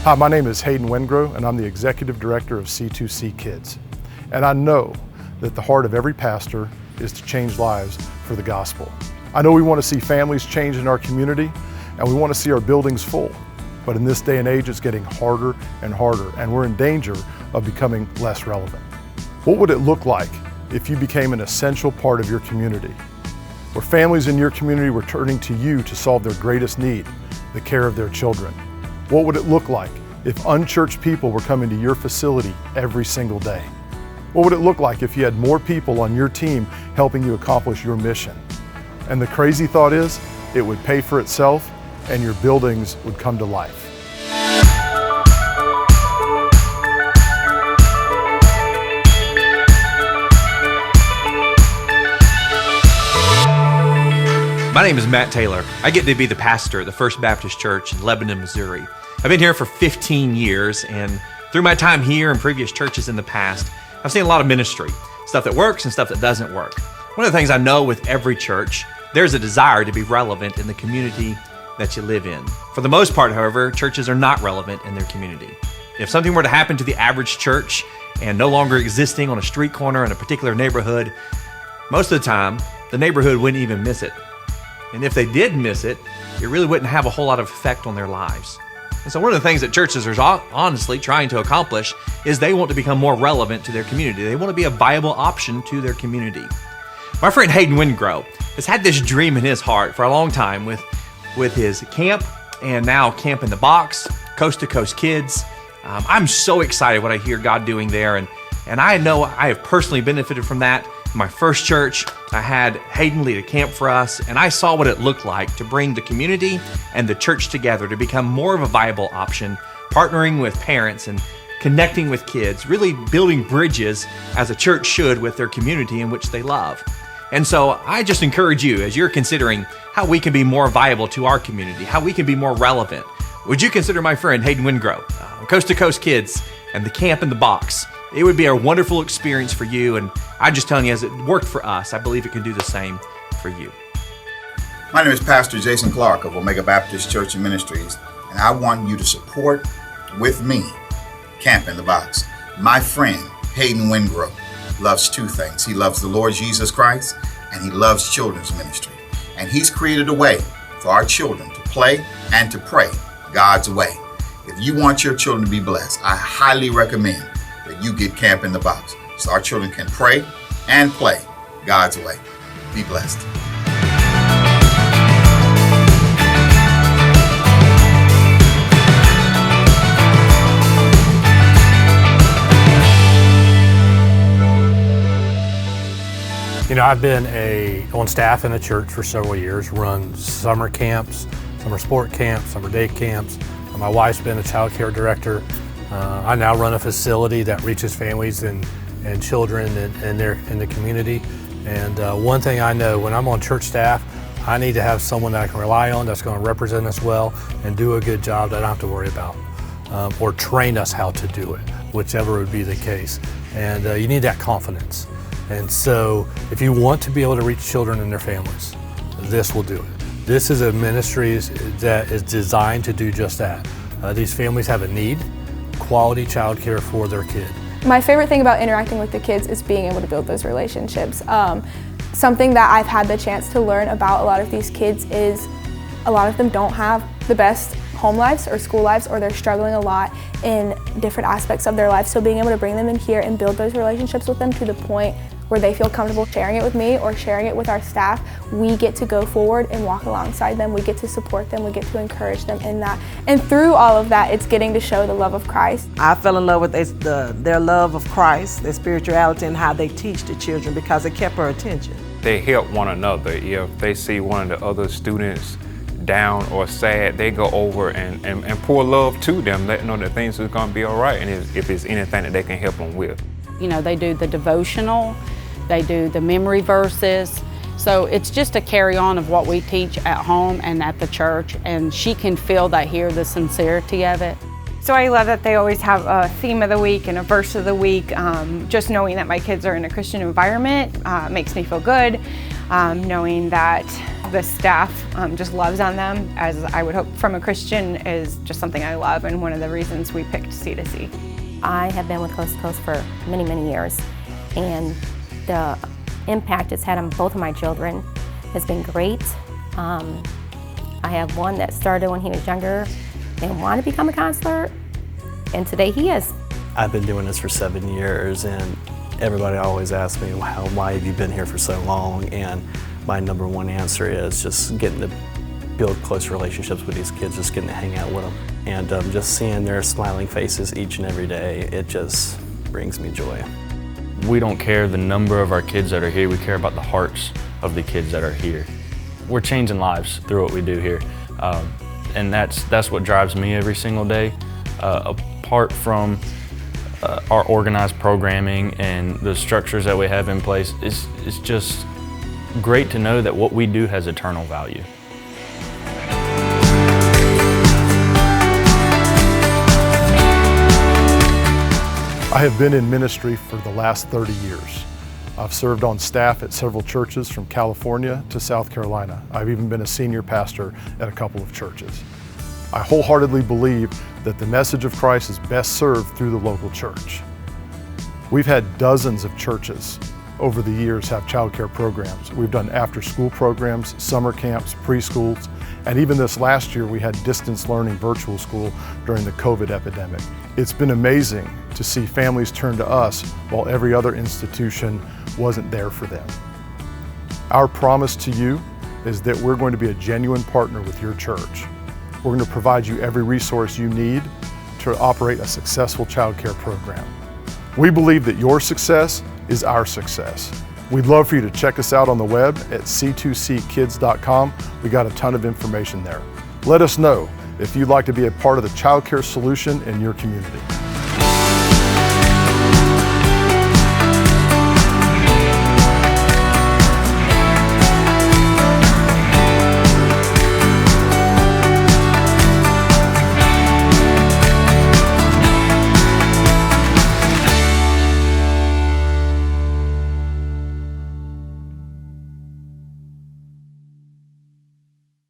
Hi, my name is Hayden Wingrove, and I'm the Executive Director of C2C Kids. And I know that the heart of every pastor is to change lives for the gospel. I know we want to see families change in our community, and we want to see our buildings full. But in this day and age, it's getting harder and harder, and we're in danger of becoming less relevant. What would it look like if you became an essential part of your community, where families in your community were turning to you to solve their greatest need, the care of their children? What would it look like if unchurched people were coming to your facility every single day? What would it look like if you had more people on your team helping you accomplish your mission? And the crazy thought is, it would pay for itself and your buildings would come to life. My name is Matt Taylor. I get to be the pastor at the First Baptist Church in Lebanon, Missouri. I've been here for 15 years, and through my time here and previous churches in the past, I've seen a lot of ministry, stuff that works and stuff that doesn't work. One of the things I know with every church, there's a desire to be relevant in the community that you live in. For the most part, however, churches are not relevant in their community. If something were to happen to the average church and no longer existing on a street corner in a particular neighborhood, most of the time, the neighborhood wouldn't even miss it. And if they did miss it, it really wouldn't have a whole lot of effect on their lives. And so one of the things that churches are honestly trying to accomplish is they want to become more relevant to their community. They want to be a viable option to their community. My friend Hayden Wingrove has had this dream in his heart for a long time with his camp and now Camp in the Box, Coast to Coast Kids. I'm so excited what I hear God doing there, and I know I have personally benefited from that. In my first church, I had Hayden lead a camp for us, and I saw what it looked like to bring the community and the church together to become more of a viable option, partnering with parents and connecting with kids, really building bridges as a church should with their community in which they love. And so I just encourage you, as you're considering how we can be more viable to our community, how we can be more relevant, would you consider my friend Hayden Wingrove, Coast to Coast Kids, and the Camp in the Box? It would be a wonderful experience for you, and I'm just telling you, as it worked for us, I believe it can do the same for you. My name is Pastor Jason Clark of Omega Baptist Church and Ministries, and I want you to support with me Camp in the Box. My friend Hayden Wingrove loves two things. He loves the Lord Jesus Christ, and he loves children's ministry. And he's created a way for our children to play and to pray God's way. If you want your children to be blessed, I highly recommend that you get Camp in the Box so our children can pray and play God's way. Be blessed. You know, I've been on staff in a church for several years, run summer camps, summer sport camps, summer day camps. My wife's been a childcare director. I now run a facility that reaches families and children in the community. And one thing I know, when I'm on church staff, I need to have someone that I can rely on that's going to represent us well and do a good job that I don't have to worry about, or train us how to do it, whichever would be the case. And you need that confidence. And so if you want to be able to reach children and their families, this will do it. This is a ministry that is designed to do just that. These families have a need, quality childcare for their kid. My favorite thing about interacting with the kids is being able to build those relationships. Something that I've had the chance to learn about a lot of these kids is a lot of them don't have the best home lives or school lives, or they're struggling a lot in different aspects of their lives. So being able to bring them in here and build those relationships with them to the point where they feel comfortable sharing it with me or sharing it with our staff, we get to go forward and walk alongside them. We get to support them. We get to encourage them in that. And through all of that, it's getting to show the love of Christ. I fell in love with their love of Christ, their spirituality, and how they teach the children, because it kept her attention. They help one another. If they see one of the other students down or sad, they go over and pour love to them, letting them know that things are going to be all right, and if it's anything that they can help them with. You know, they do the devotional, they do the memory verses. So it's just a carry on of what we teach at home and at the church, and she can feel that here, the sincerity of it. So I love that they always have a theme of the week and a verse of the week. Just knowing that my kids are in a Christian environment makes me feel good. Knowing that the staff just loves on them, as I would hope from a Christian, is just something I love and one of the reasons we picked C2C. I have been with Coast to Coast for many, many years, and the impact it's had on both of my children has been great. I have one that started when he was younger and wanted to become a counselor, and today he is. I've been doing this for 7 years, and everybody always asks me, why have you been here for so long? And my number one answer is just getting to build close relationships with these kids, just getting to hang out with them. And just seeing their smiling faces each and every day, it just brings me joy. We don't care the number of our kids that are here, we care about the hearts of the kids that are here. We're changing lives through what we do here. And that's what drives me every single day. Apart from our organized programming and the structures that we have in place, it's just great to know that what we do has eternal value. I have been in ministry for the last 30 years. I've served on staff at several churches from California to South Carolina. I've even been a senior pastor at a couple of churches. I wholeheartedly believe that the message of Christ is best served through the local church. We've had dozens of churches over the years have childcare programs. We've done after-school programs, summer camps, preschools, and even this last year we had distance learning virtual school during the COVID epidemic. It's been amazing to see families turn to us while every other institution wasn't there for them. Our promise to you is that we're going to be a genuine partner with your church. We're going to provide you every resource you need to operate a successful childcare program. We believe that your success is our success. We'd love for you to check us out on the web at c2ckids.com. We got a ton of information there. Let us know if you'd like to be a part of the childcare solution in your community.